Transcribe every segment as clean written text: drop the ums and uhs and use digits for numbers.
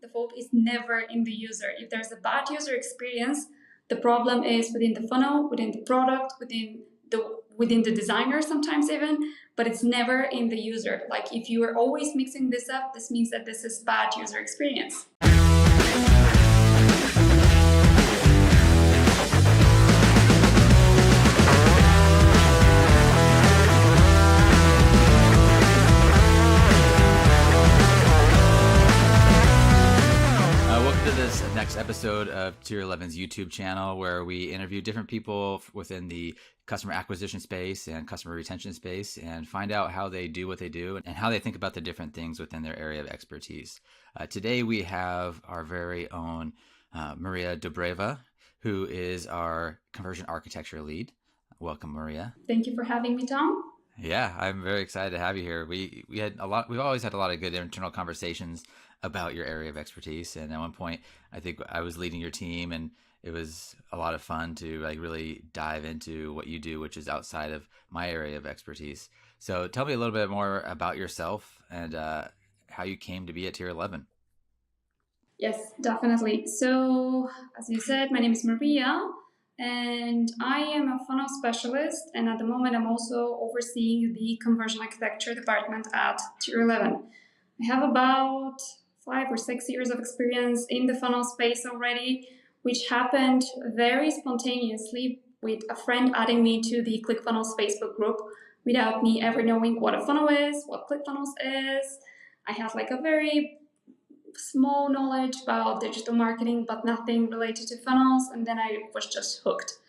the fault is never in the user. If there's a bad user experience, the problem is within the funnel, within the product, within the designer sometimes even, but it's never in the user. Like if you are always mixing this up, this means that this is bad user experience. This next episode of Tier 11's YouTube channel, where we interview different people within the customer acquisition space and customer retention space and find out how they do what they do and how they think about the different things within their area of expertise. Today we have our very own Maria Dobreva, who is our conversion architecture lead. Welcome, Maria. Thank you for having me, Tom. Yeah, I'm very excited to have you here. We've always had a lot of good internal conversations about your area of expertise. And at one point, I think I was leading your team, and it was a lot of fun to really dive into what you do, which is outside of my area of expertise. So tell me a little bit more about yourself and how you came to be at Tier 11. Yes, definitely. So as you said, my name is Maria, and I am a funnel specialist. And at the moment, I'm also overseeing the conversion architecture department at Tier 11. I have about 5 or 6 years of experience in the funnel space already, which happened very spontaneously with a friend adding me to the ClickFunnels Facebook group without me ever knowing what a funnel is, what ClickFunnels is. I had a very small knowledge about digital marketing, but nothing related to funnels, and then I was just hooked.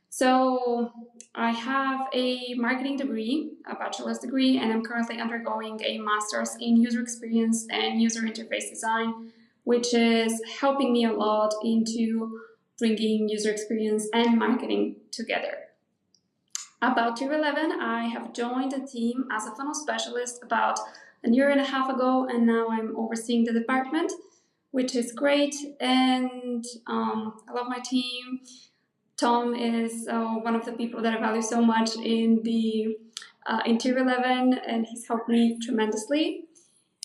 So I have a marketing degree, a bachelor's degree, and I'm currently undergoing a master's in user experience and user interface design, which is helping me a lot into bringing user experience and marketing together. About Tier 11, I have joined a team as a funnel specialist about a year and a half ago, and now I'm overseeing the department, which is great, and I love my team. Tom is one of the people that I value so much in Tier 11, and he's helped me tremendously.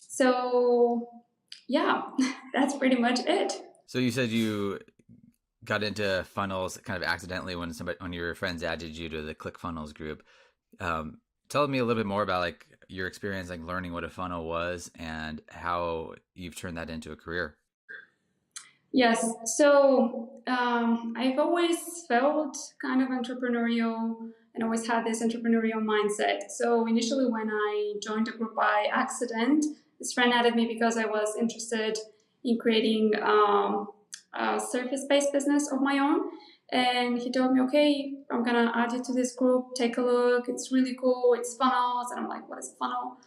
So yeah, that's pretty much it. So you said you got into funnels kind of accidentally when your friends added you to the ClickFunnels group. Tell me a little bit more about your experience learning what a funnel was and how you've turned that into a career. Yes, so I've always felt kind of entrepreneurial and always had this entrepreneurial mindset. So initially when I joined the group by accident, this friend added me because I was interested in creating a service-based business of my own. And he told me, okay, I'm going to add you to this group, take a look, it's really cool, it's funnels. And I'm like, what is a funnel?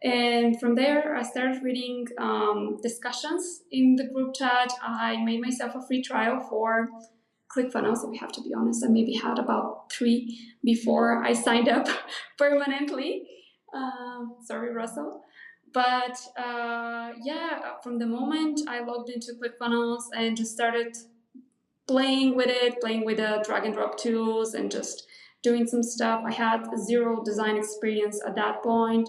And from there, I started reading discussions in the group chat. I made myself a free trial for ClickFunnels. If we have to be honest, I maybe had about 3 before I signed up permanently. Sorry, Russell. But from the moment I logged into ClickFunnels and just started playing with the drag and drop tools and just doing some stuff. I had 0 design experience at that point.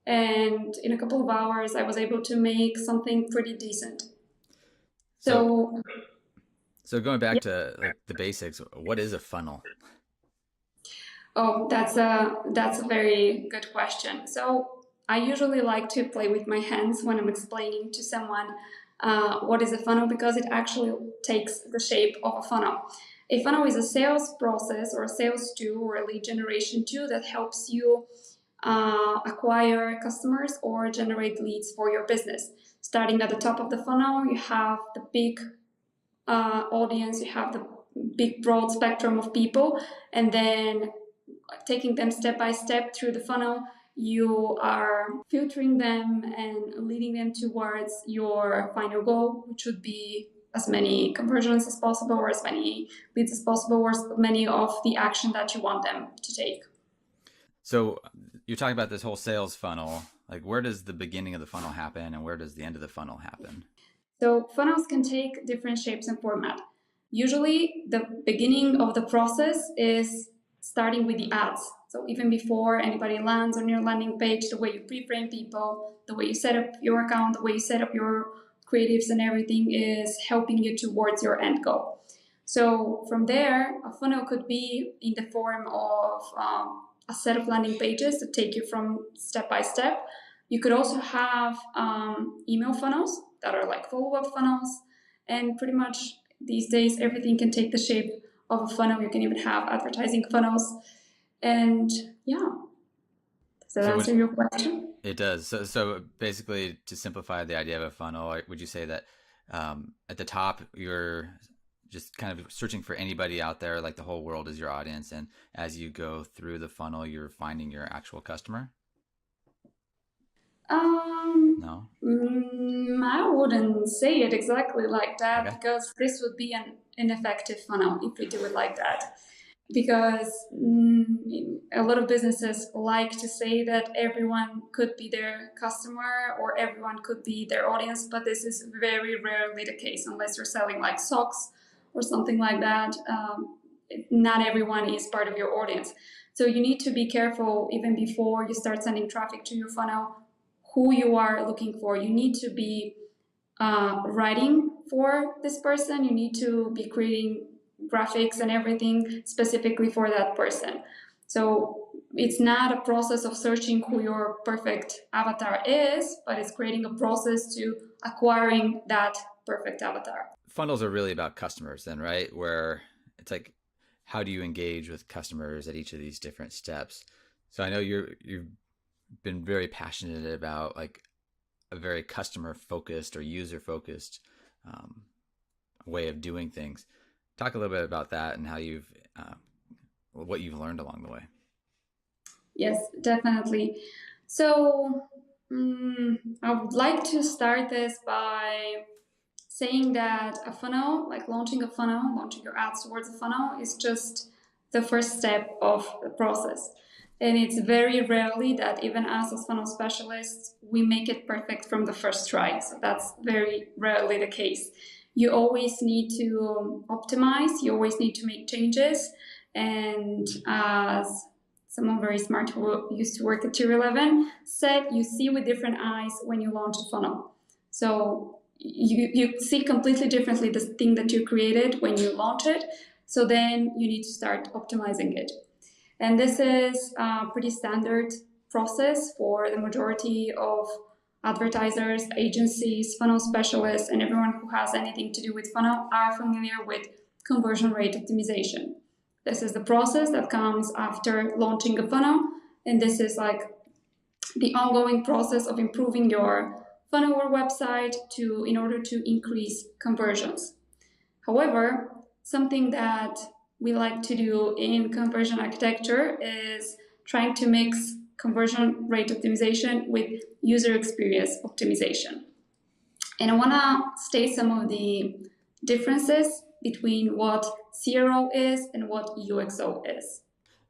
And in a couple of hours, I was able to make something pretty decent. So going back to the basics, what is a funnel? Oh, that's a very good question. So I usually like to play with my hands when I'm explaining to someone what is a funnel, because it actually takes the shape of a funnel. A funnel is a sales process or a sales tool or a lead generation tool that helps you acquire customers or generate leads for your business. Starting at the top of the funnel, you have the big audience, you have the big broad spectrum of people, and then taking them step by step through the funnel, you are filtering them and leading them towards your final goal, which would be as many conversions as possible, or as many leads as possible, or as many of the action that you want them to take. So you're talking about this whole sales funnel. Where does the beginning of the funnel happen and where does the end of the funnel happen? So funnels can take different shapes and format. Usually the beginning of the process is starting with the ads. So even before anybody lands on your landing page, the way you pre-frame people, the way you set up your account, the way you set up your creatives and everything is helping you towards your end goal. So from there, a funnel could be in the form of a set of landing pages that take you from step by step. You could also have email funnels that are like follow-up funnels. And pretty much these days, everything can take the shape of a funnel. You can even have advertising funnels. And yeah, does that answer your question? It does. So basically, to simplify the idea of a funnel, would you say that at the top, you're just kind of searching for anybody out there, like the whole world is your audience, and as you go through the funnel, you're finding your actual customer? No? I wouldn't say it exactly like that, Okay. because this would be an ineffective funnel if we do it like that. Because a lot of businesses like to say that everyone could be their customer or everyone could be their audience, but this is very rarely the case unless you're selling like socks or something like that. Not everyone is part of your audience. So you need to be careful even before you start sending traffic to your funnel, who you are looking for. You need to be writing for this person. You need to be creating graphics and everything specifically for that person. So it's not a process of searching who your perfect avatar is, but it's creating a process to acquiring that perfect avatar. Funnels are really about customers then, right? Where it's like, how do you engage with customers at each of these different steps? So I know you've been very passionate about like a very customer focused or user focused way of doing things. Talk a little bit about that and how you've what you've learned along the way. Yes, definitely. So I would like to start this by saying that a funnel, like launching a funnel, launching your ads towards a funnel, is just the first step of the process. And it's very rarely that even us as funnel specialists, we make it perfect from the first try. So that's very rarely the case. You always need to optimize, you always need to make changes. And as someone very smart who used to work at Tier 11 said, you see with different eyes when you launch a funnel. So you see completely differently the thing that you created when you launch it. So then you need to start optimizing it. And this is a pretty standard process for the majority of advertisers, agencies, funnel specialists, and everyone who has anything to do with funnel are familiar with conversion rate optimization. This is the process that comes after launching a funnel, and this is like the ongoing process of improving your funnel or website in order to increase conversions. However, something that we like to do in conversion architecture is trying to mix conversion rate optimization with user experience optimization. And I want to state some of the differences between what CRO is and what UXO is.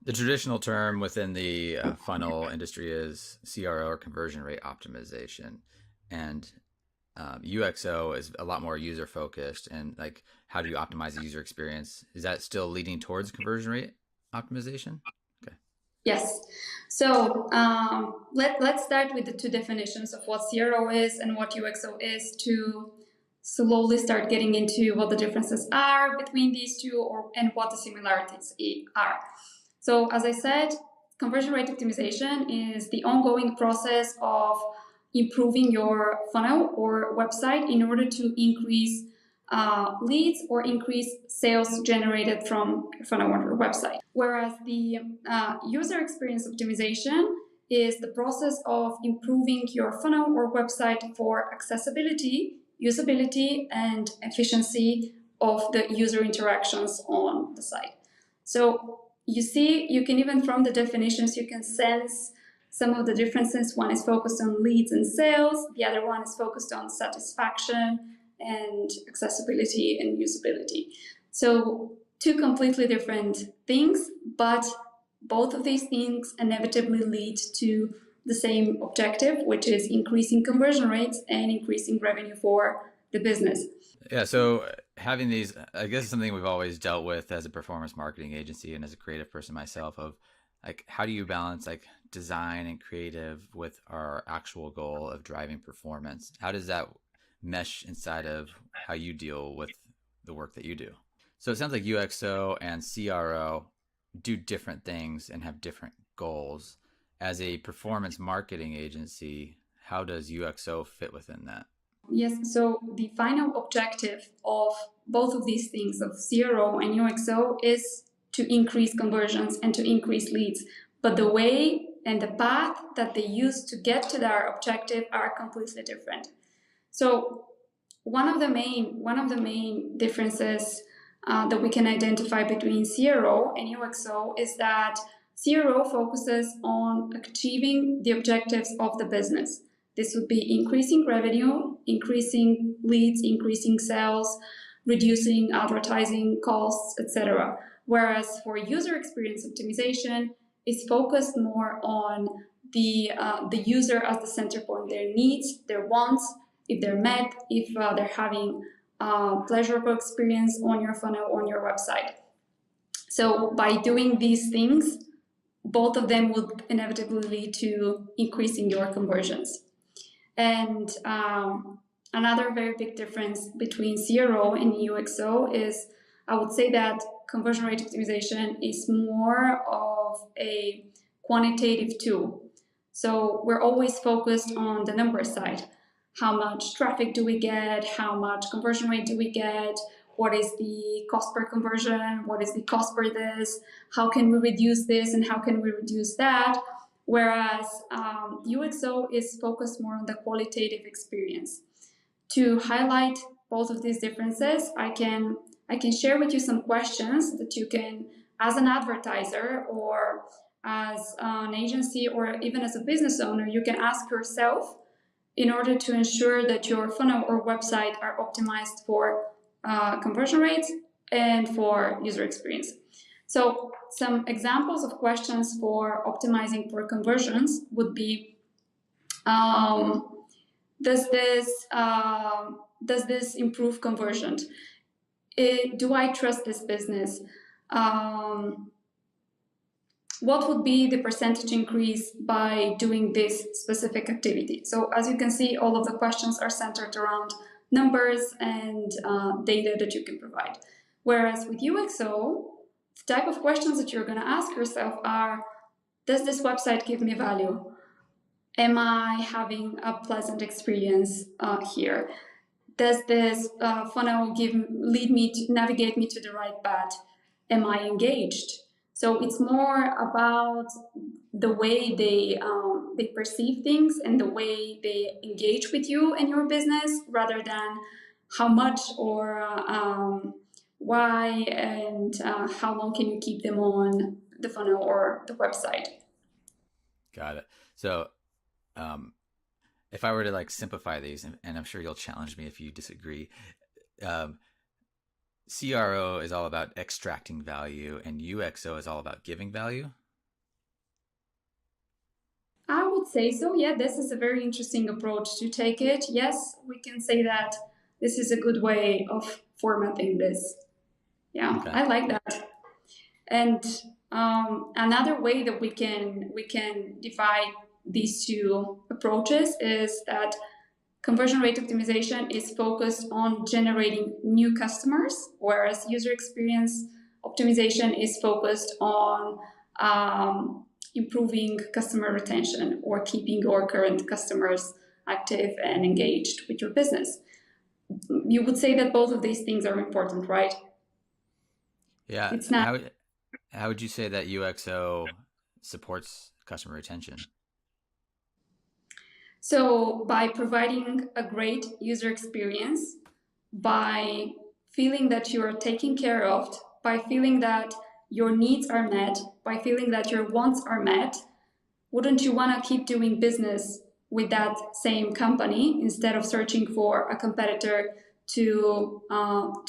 The traditional term within the funnel industry is CRO, or conversion rate optimization, and UXO is a lot more user focused. And like, how do you optimize the user experience? Is that still leading towards conversion rate optimization? Okay. Yes. So let's start with the two definitions of what CRO is and what UXO is to slowly start getting into what the differences are between these two and what the similarities are. So as I said, conversion rate optimization is the ongoing process of improving your funnel or website in order to increase leads or increase sales generated from your funnel or your website. Whereas the user experience optimization is the process of improving your funnel or website for accessibility, usability, and efficiency of the user interactions on the site. So you see, you can even from the definitions, you can sense some of the differences. One is focused on leads and sales. The other one is focused on satisfaction and accessibility and usability. So two completely different things, but both of these things inevitably lead to the same objective, which is increasing conversion rates and increasing revenue for the business. Yeah, so having these, I guess, is something we've always dealt with as a performance marketing agency and as a creative person myself, of like, how do you balance like design and creative with our actual goal of driving performance? How does that mesh inside of how you deal with the work that you do. So it sounds like UXO and CRO do different things and have different goals. As a performance marketing agency, how does UXO fit within that? Yes, so the final objective of both of these things, of CRO and UXO, is to increase conversions and to increase leads. But the way and the path that they use to get to their objective are completely different. So one of the main differences that we can identify between CRO and UXO is that CRO focuses on achieving the objectives of the business. This would be increasing revenue, increasing leads, increasing sales, reducing advertising costs, etc. Whereas for user experience optimization, it's focused more on the user as the center point, their needs, their wants, if they're met, if they're having a pleasurable experience on your funnel, on your website. So by doing these things, both of them would inevitably lead to increasing your conversions. And another very big difference between CRO and UXO is, I would say that conversion rate optimization is more of a quantitative tool. So we're always focused on the number side. How much traffic do we get? How much conversion rate do we get? What is the cost per conversion? What is the cost per this? How can we reduce this and how can we reduce that? Whereas UXO is focused more on the qualitative experience. To highlight both of these differences, I can share with you some questions that you can, as an advertiser or as an agency or even as a business owner, you can ask yourself in order to ensure that your funnel or website are optimized for conversion rates and for user experience. So some examples of questions for optimizing for conversions would be, does this improve conversion? Do I trust this business? What would be the percentage increase by doing this specific activity? So as you can see, all of the questions are centered around numbers and data that you can provide. Whereas with UXO, the type of questions that you're going to ask yourself are, does this website give me value? Am I having a pleasant experience here? Does this funnel navigate me to the right path? Am I engaged? So it's more about the way they perceive things and the way they engage with you and your business, rather than how much or why and how long can you keep them on the funnel or the website. Got it. So if I were to simplify these, and I'm sure you'll challenge me if you disagree, CRO is all about extracting value and UXO is all about giving value? I would say so. Yeah, this is a very interesting approach to take it. Yes, we can say that this is a good way of formatting this. Yeah, okay. I like that. And another way that we can divide these two approaches is that conversion rate optimization is focused on generating new customers, whereas user experience optimization is focused on improving customer retention or keeping your current customers active and engaged with your business. You would say that both of these things are important, right? Yeah. It's not. How would you say that UXO supports customer retention? So by providing a great user experience, by feeling that you are taken care of, by feeling that your needs are met, by feeling that your wants are met, wouldn't you want to keep doing business with that same company instead of searching for a competitor to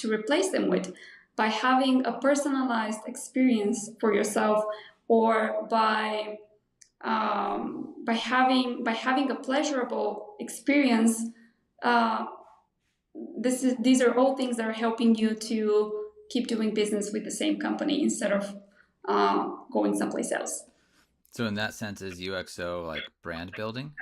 replace them with? By having a personalized experience for yourself, or by having a pleasurable experience, these are all things that are helping you to keep doing business with the same company instead of going someplace else. So in that sense, is UXO like brand building?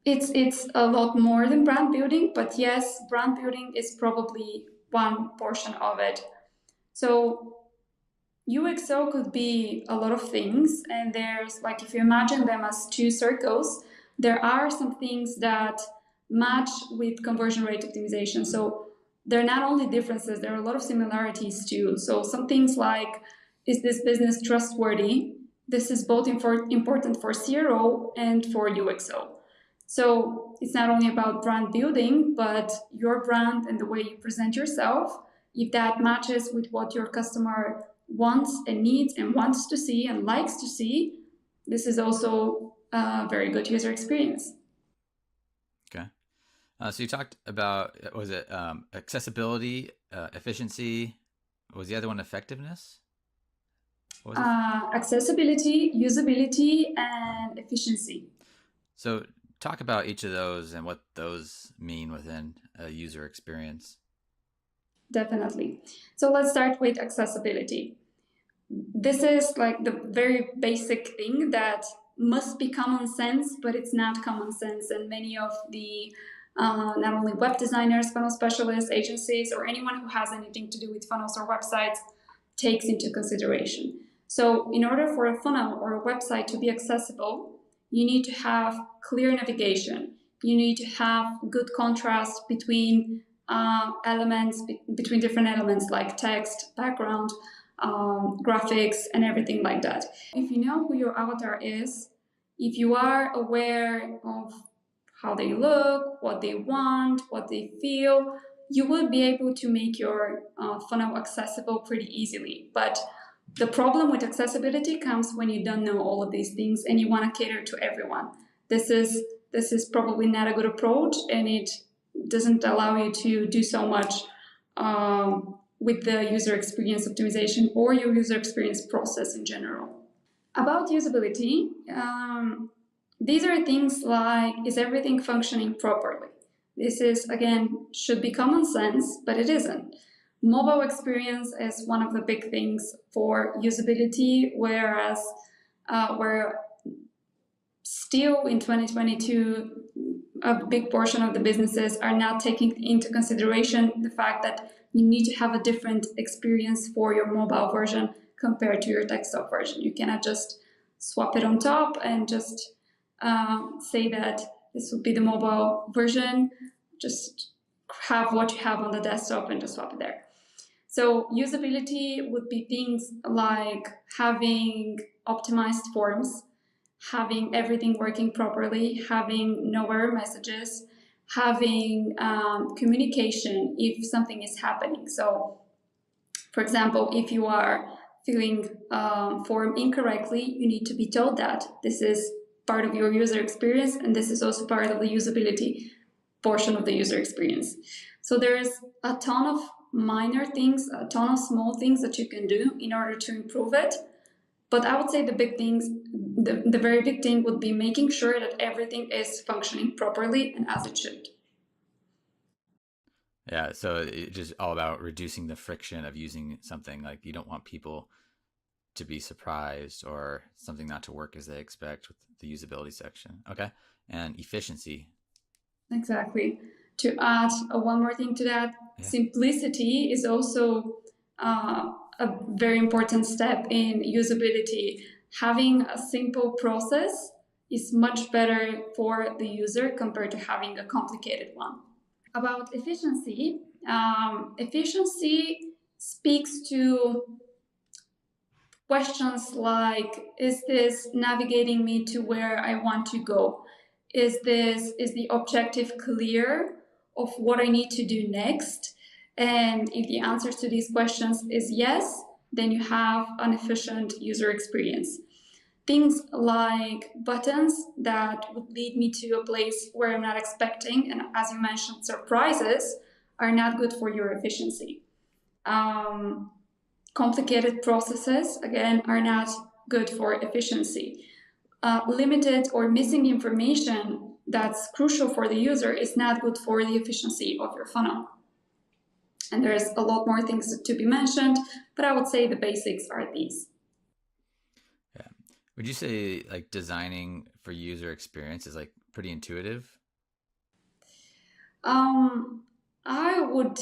It's a lot more than brand building, but yes, brand building is probably one portion of it. So UXO could be a lot of things, and there's like if you imagine them as two circles, there are some things that match with conversion rate optimization. So there are not only differences, there are a lot of similarities too. So some things like, is this business trustworthy? This is both important for CRO and for UXO. So it's not only about brand building, but your brand and the way you present yourself, if that matches with what your customer wants and needs and wants to see and likes to see, this is also a very good user experience. Okay. So you talked about, was it accessibility, efficiency? Was the other one effectiveness? What was it? Accessibility, usability, and efficiency. So talk about each of those and what those mean within a user experience. Definitely. So let's start with accessibility. This is like the very basic thing that must be common sense, but it's not common sense. And many of the not only web designers, funnel specialists, agencies, or anyone who has anything to do with funnels or websites takes into consideration. So, in order for a funnel or a website to be accessible, you need to have clear navigation. You need to have good contrast between elements, between different elements like text, background, graphics, and everything like that. If you know who your avatar is, if you are aware of how they look, what they want, what they feel, you will be able to make your funnel accessible pretty easily. But the problem with accessibility comes when you don't know all of these things and you want to cater to everyone. This is probably not a good approach, and it doesn't allow you to do so much with the user experience optimization or your user experience process in general. About usability, these are things like, is everything functioning properly? This is, again, should be common sense, but it isn't. Mobile experience is one of the big things for usability, whereas where still in 2022, a big portion of the businesses are not taking into consideration the fact that you need to have a different experience for your mobile version compared to your desktop version. You cannot just swap it on top and just say that this would be the mobile version. Just have what you have on the desktop and just swap it there. So usability would be things like having optimized forms, having everything working properly, having no error messages, having communication if something is happening. So, for example, if you are filling form incorrectly, you need to be told that this is part of your user experience, and this is also part of the usability portion of the user experience. So there's a ton of minor things, a ton of small things that you can do in order to improve it. But I would say the big things, the very big thing would be making sure that everything is functioning properly and as it should. Yeah, so it's just all about reducing the friction of using something. Like you don't want people to be surprised or something not to work as they expect with the usability section. Okay. And efficiency. Exactly. To add one more thing to that, simplicity is also a very important step in usability. Having a simple process is much better for the user compared to having a complicated one. About efficiency, efficiency speaks to questions like, is this navigating me to where I want to go? Is the objective clear of what I need to do next? And if the answers to these questions is yes, then you have an efficient user experience. Things like buttons that would lead me to a place where I'm not expecting, and as you mentioned, surprises are not good for your efficiency. Complicated processes, again, are not good for efficiency. Limited or missing information that's crucial for the user is not good for the efficiency of your funnel. And there's a lot more things to be mentioned, but I would say the basics are these. Yeah. Would you say like designing for user experience is like pretty intuitive? I would,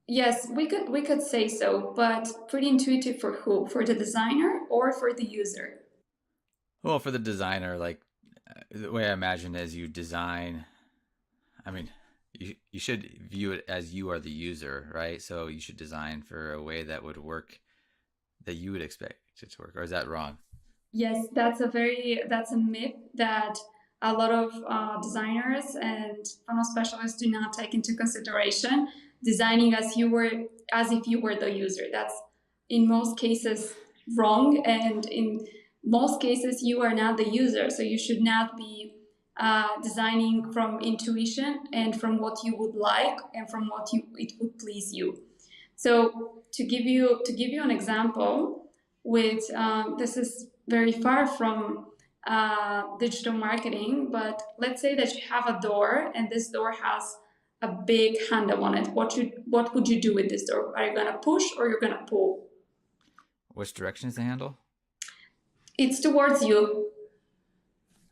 yes, we could say so, but pretty intuitive for who? For the designer or for the user? Well, for the designer, like the way I imagine is you design. I mean, you should view it as you are the user, right? So you should design for a way that would work, that you would expect it to work. Or is that wrong? Yes, that's a myth that a lot of designers and funnel specialists do not take into consideration. Designing as if you were the user. That's in most cases wrong, and in most cases you are not the user, so you should not be designing from intuition and from what you would like and from what it would please you. So to give you an example, with this is very far from digital marketing, but let's say that you have a door and this door has a big handle on it. What would you do with this door? Are you gonna push or you're gonna pull? Which direction is the handle? It's towards you.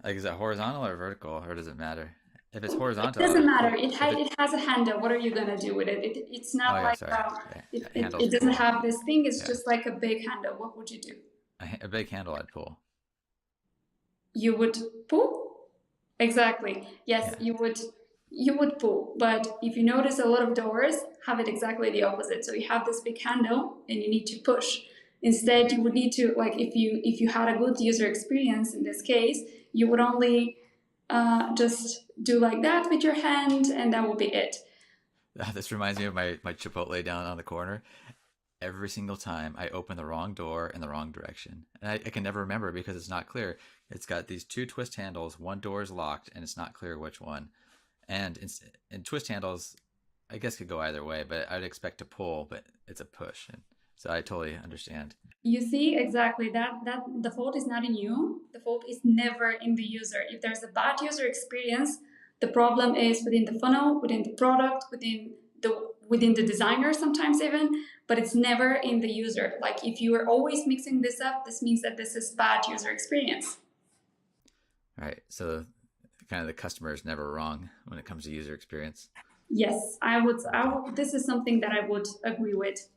Like, is it horizontal or vertical, or does it matter? If it's It horizontal, doesn't matter. if it, It has a handle. What are you gonna do with it? It's oh not yeah, like sorry, yeah, handle's it doesn't pull. have this thing. It's Yeah, just like a big handle. What would you do? a big handle I'd pull. You would pull? Exactly. Yes, Yeah, you would pull. But if you notice, a lot of doors have it exactly the opposite. So you have this big handle and you need to push. Instead, you would need to, like, if you had a good user experience in this case, you would only just do like that with your hand, and that will be it. this reminds me of my Chipotle down on the corner. Every single time I open the wrong door in the wrong direction, and I can never remember because it's not clear. It's got these two twist handles. One door is locked, and it's not clear which one. And twist handles, I guess, could go either way, but I'd expect to pull, but it's a push, and so I totally understand. You see, exactly, that the fault is not in you. The fault is never in the user. If there's a bad user experience, the problem is within the funnel, within the product, within the designer sometimes even, but it's never in the user. Like, if you are always mixing this up, this means that this is bad user experience. Right. So kind of the customer is never wrong when it comes to user experience. Yes, Okay. this is something that I would agree with.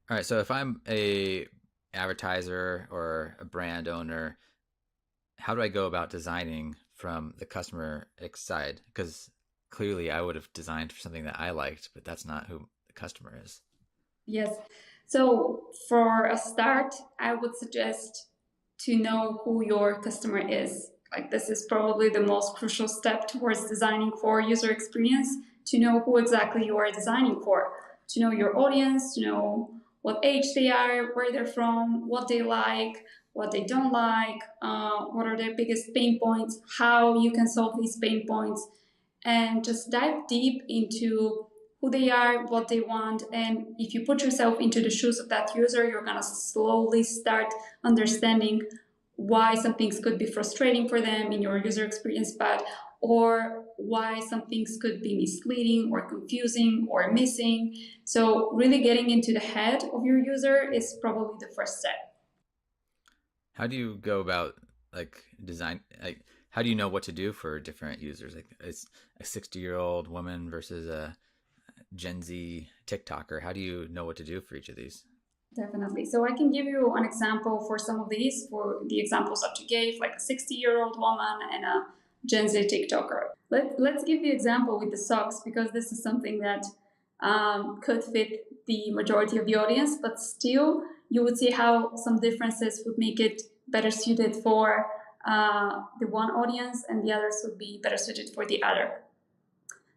All right. So if I'm a advertiser or a brand owner, how do I go about designing from the customer side? Because clearly I would have designed for something that I liked, but that's not who the customer is. Yes. So for a start, I would suggest to know who your customer is. Like, this is probably the most crucial step towards designing for user experience, to know who exactly you are designing for, to know your audience, to know what age they are, where they're from, what they like, what they don't like, what are their biggest pain points, how you can solve these pain points, and just dive deep into who they are, what they want. And if you put yourself into the shoes of that user, you're going to slowly start understanding why some things could be frustrating for them in your user experience path, or why some things could be misleading or confusing or missing. So really getting into the head of your user is probably the first step. How do you go about like design? Like, how do you know what to do for different users? Like, it's a 60-year-old woman versus a Gen Z TikToker. How do you know what to do for each of these? Definitely. So I can give you an example for some of these, for the examples that you gave, like a 60-year-old woman and a Gen Z TikToker. Let's give the example with the socks, because this is something that could fit the majority of the audience, but still you would see how some differences would make it better suited for the one audience, and the others would be better suited for the other.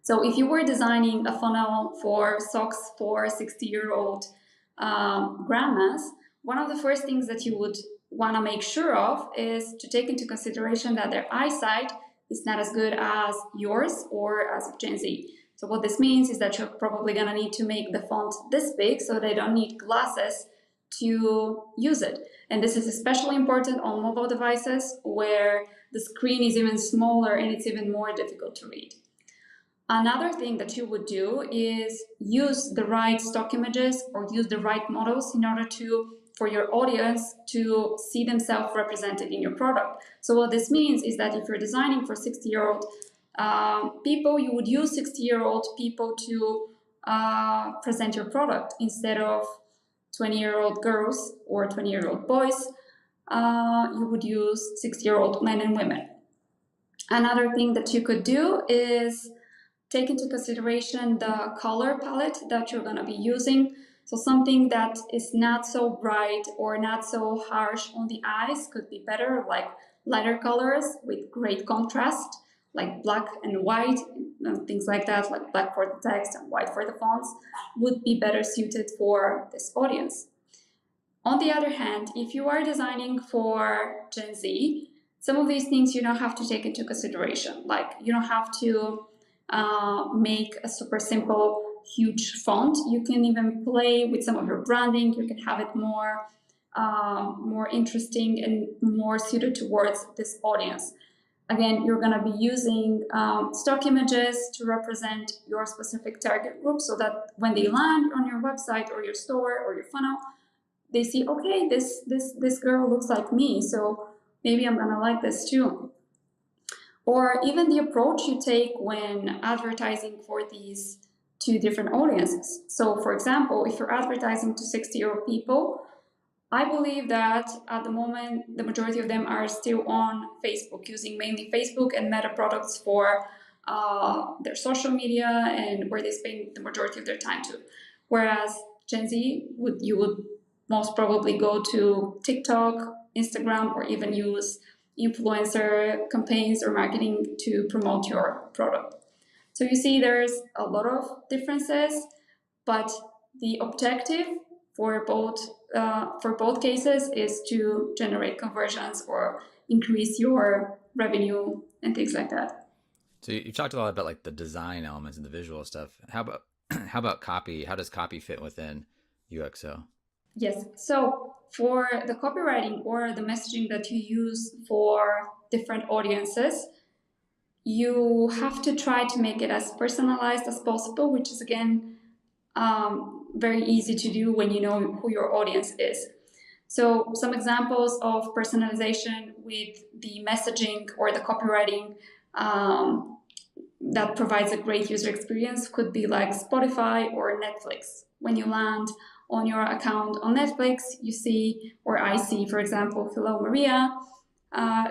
So if you were designing a funnel for socks for 60-year-old grandmas, one of the first things that you would want to make sure of is to take into consideration that their eyesight is not as good as yours or as Gen Z. So what this means is that you're probably going to need to make the font this big so they don't need glasses to use it. And this is especially important on mobile devices where the screen is even smaller and it's even more difficult to read. Another thing that you would do is use the right stock images or use the right models in order to for your audience to see themselves represented in your product. So what this means is that if you're designing for 60-year-old people, you would use 60-year-old people to present your product instead of 20-year-old girls or 20-year-old boys. You would use 60-year-old men and women. Another thing that you could do is take into consideration the color palette that you're going to be using. So something that is not so bright or not so harsh on the eyes could be better, like lighter colors with great contrast, like black and white, and things like that, like black for the text and white for the fonts, would be better suited for this audience. On the other hand, if you are designing for Gen Z, some of these things you don't have to take into consideration. Like you don't have to make a super simple, huge font. You can even play with some of your branding. You can have it more interesting and more suited towards this audience. Again, you're going to be using stock images to represent your specific target group so that when they land on your website or your store or your funnel, they see, okay, this girl looks like me, so maybe I'm gonna like this too. Or even the approach you take when advertising for these two different audiences. So for example, if you're advertising to 60-year-old people, I believe that at the moment, the majority of them are still on Facebook, using mainly Facebook and Meta products for their social media and where they spend the majority of their time to. Whereas Gen Z, you would most probably go to TikTok, Instagram, or even use influencer campaigns or marketing to promote your product. So you see there's a lot of differences, but the objective for both cases is to generate conversions or increase your revenue and things like that. So you talked a lot about like the design elements and the visual stuff. How about copy? How does copy fit within UXO? Yes. So for the copywriting or the messaging that you use for different audiences, you have to try to make it as personalized as possible, which is again very easy to do when you know who your audience is. So some examples of personalization with the messaging or the copywriting that provides a great user experience could be like Spotify or Netflix. When you land on your account on Netflix, you see, or I see, for example, hello Maria.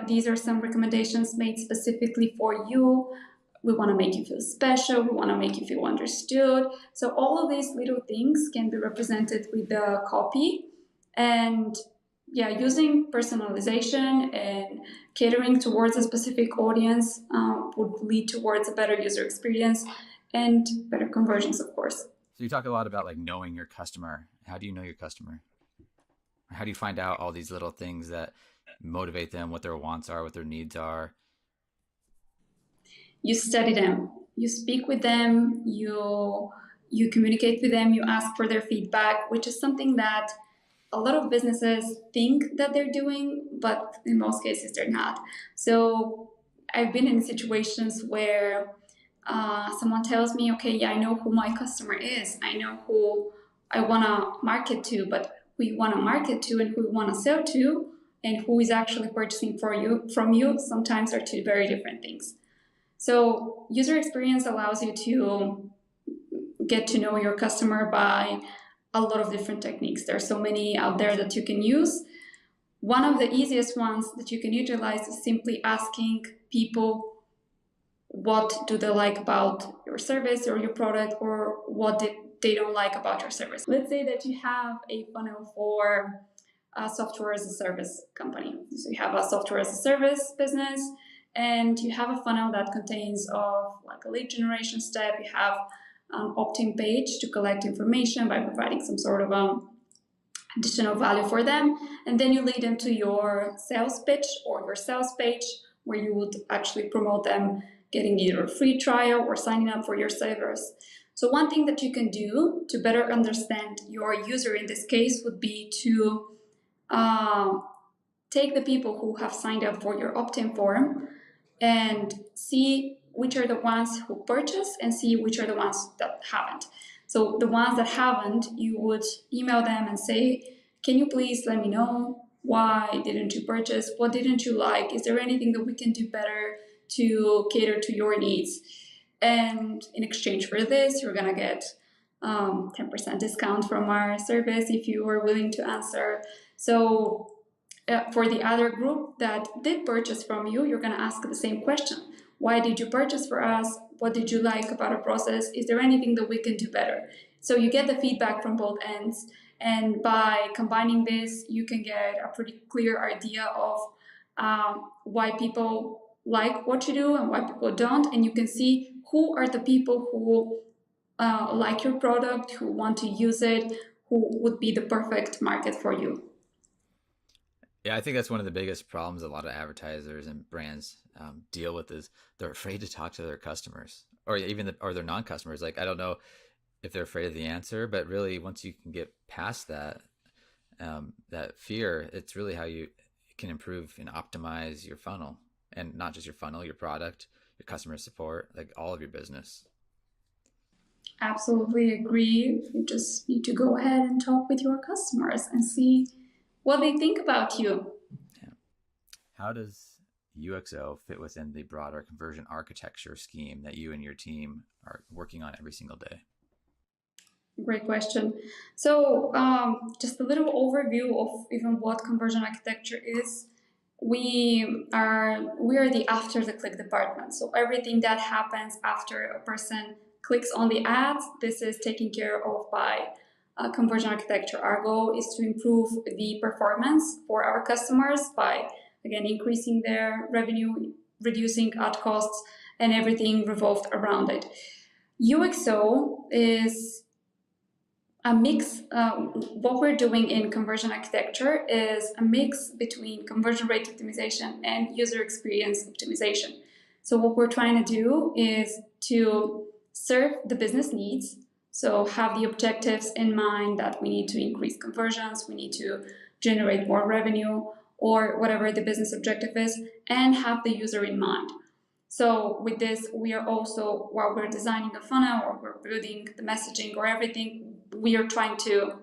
These are some recommendations made specifically for you. We want to make you feel special. We want to make you feel understood. So all of these little things can be represented with the copy. And yeah, using personalization and catering towards a specific audience would lead towards a better user experience and better conversions, of course. So you talk a lot about like knowing your customer. How do you know your customer? How do you find out all these little things that motivate them, what their wants are, what their needs are? You study them, you speak with them, you communicate with them, you ask for their feedback, which is something that a lot of businesses think that they're doing, but in most cases they're not. So I've been in situations where someone tells me, okay, yeah, I know who my customer is, I know who I want to market to, but who you want to market to and who you want to sell to and who is actually purchasing from you sometimes are two very different things. So user experience allows you to get to know your customer by a lot of different techniques. There are so many out there that you can use. One of the easiest ones that you can utilize is simply asking people what do they like about your service or your product, or what they don't like about your service. Let's say that you have a funnel for a software as a service company. So you have a software as a service business, and you have a funnel that contains of like a lead generation step. You have an opt-in page to collect information by providing some sort of additional value for them, and then you lead them to your sales pitch or your sales page, where you would actually promote them getting either a free trial or signing up for your service. So one thing that you can do to better understand your user in this case would be to take the people who have signed up for your opt-in form and see which are the ones who purchase and see which are the ones that haven't. So the ones that haven't, you would email them and say, can you please let me know why didn't you purchase? What didn't you like? Is there anything that we can do better to cater to your needs? And in exchange for this, you're gonna get 10% discount from our service if you are willing to answer. So for the other group that did purchase from you, you're going to ask the same question. Why did you purchase for us? What did you like about our process? Is there anything that we can do better? So you get the feedback from both ends. And by combining this, you can get a pretty clear idea of why people like what you do and why people don't. And you can see who are the people who like your product, who want to use it, who would be the perfect market for you. Yeah, I think that's one of the biggest problems a lot of advertisers and brands deal with is they're afraid to talk to their customers or even or their non-customers. Like, I don't know if they're afraid of the answer, but really once you can get past that fear, it's really how you can improve and optimize your funnel, and not just your funnel, your product, your customer support, like all of your business. Absolutely agree. You just need to go ahead and talk with your customers and see what they think about you. Yeah. How does UXO fit within the broader conversion architecture scheme that you and your team are working on every single day? Great question. So, just a little overview of even what conversion architecture is. We are the after the click department. So everything that happens after a person clicks on the ads, this is taken care of by conversion architecture. Our goal is to improve the performance for our customers by again increasing their revenue, reducing ad costs, and everything revolved around it. UXO is a mix. What we're doing in conversion architecture is a mix between conversion rate optimization and user experience optimization. So what we're trying to do is to serve the business needs. So have the objectives in mind that we need to increase conversions, we need to generate more revenue, or whatever the business objective is, and have the user in mind. So with this, we are also, while we're designing a funnel or we're building the messaging or everything, we are trying to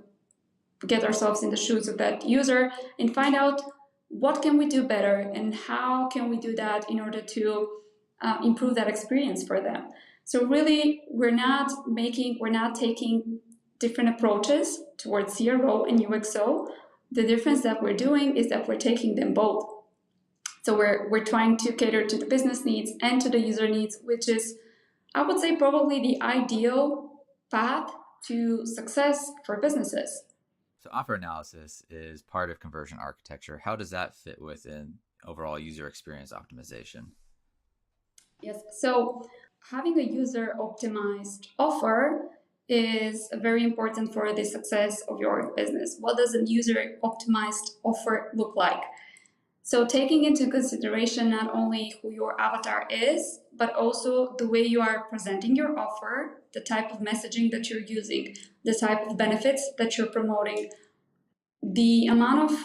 get ourselves in the shoes of that user and find out what can we do better and how can we do that in order to improve that experience for them. So really, we're not taking different approaches towards CRO and UXO. The difference that we're doing is that we're taking them both. So we're trying to cater to the business needs and to the user needs, which is, I would say, probably the ideal path to success for businesses. So offer analysis is part of conversion architecture. How does that fit within overall user experience optimization? Yes, so having a user optimized offer is very important for the success of your business. What does a user optimized offer look like? So taking into consideration not only who your avatar is, but also the way you are presenting your offer, the type of messaging that you're using, the type of benefits that you're promoting, the amount of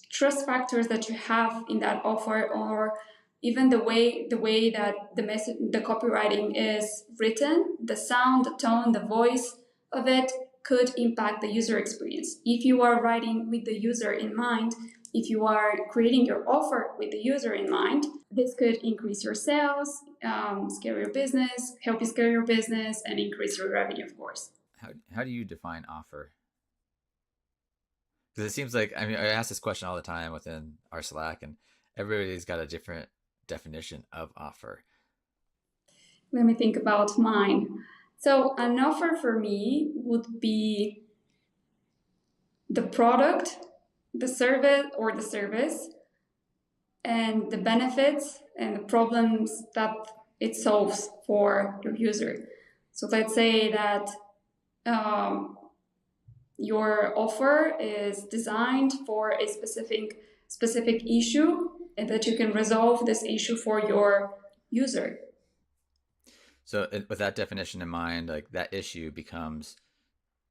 trust factors that you have in that offer, or even the way that the copywriting is written, the sound, the tone, the voice of it could impact the user experience. If you are writing with the user in mind, if you are creating your offer with the user in mind, this could increase your sales, scale your business, help you scale your business, and increase your revenue, of course. How do you define offer? Because it seems like, I mean, I ask this question all the time within our Slack, and everybody's got a different definition of offer. Let me think about mine. So an offer for me would be the product, the service, and the benefits and the problems that it solves for your user. So let's say that your offer is designed for a specific issue and that you can resolve this issue for your user. So with that definition in mind, like that issue becomes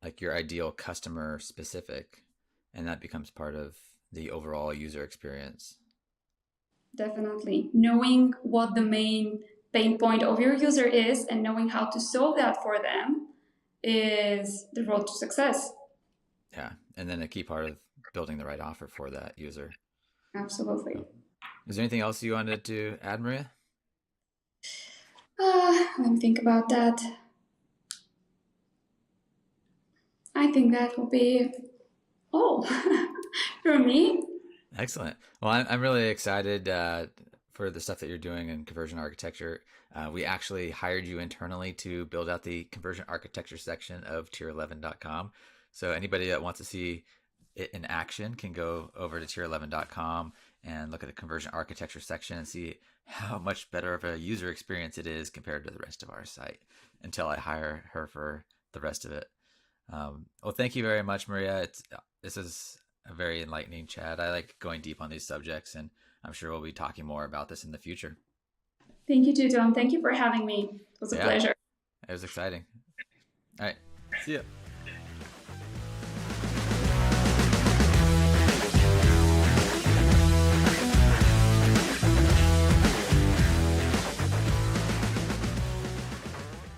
like your ideal customer specific, and that becomes part of the overall user experience. Definitely. Knowing what the main pain point of your user is and knowing how to solve that for them is the road to success. Yeah. And then a key part of building the right offer for that user. Absolutely. So, is there anything else you wanted to add, Maria? Let me think about that. I think that will be all for me. Excellent. Well, I'm really excited for the stuff that you're doing in conversion architecture. We actually hired you internally to build out the conversion architecture section of tier11.com. So anybody that wants to see it in action can go over to tier11.com and look at the conversion architecture section and see how much better of a user experience it is compared to the rest of our site until I hire her for the rest of it. Well, thank you very much, Maria. This is a very enlightening chat. I like going deep on these subjects, and I'm sure we'll be talking more about this in the future. Thank you too, Tom. Thank you for having me. It was a pleasure. It was exciting. All right. See ya.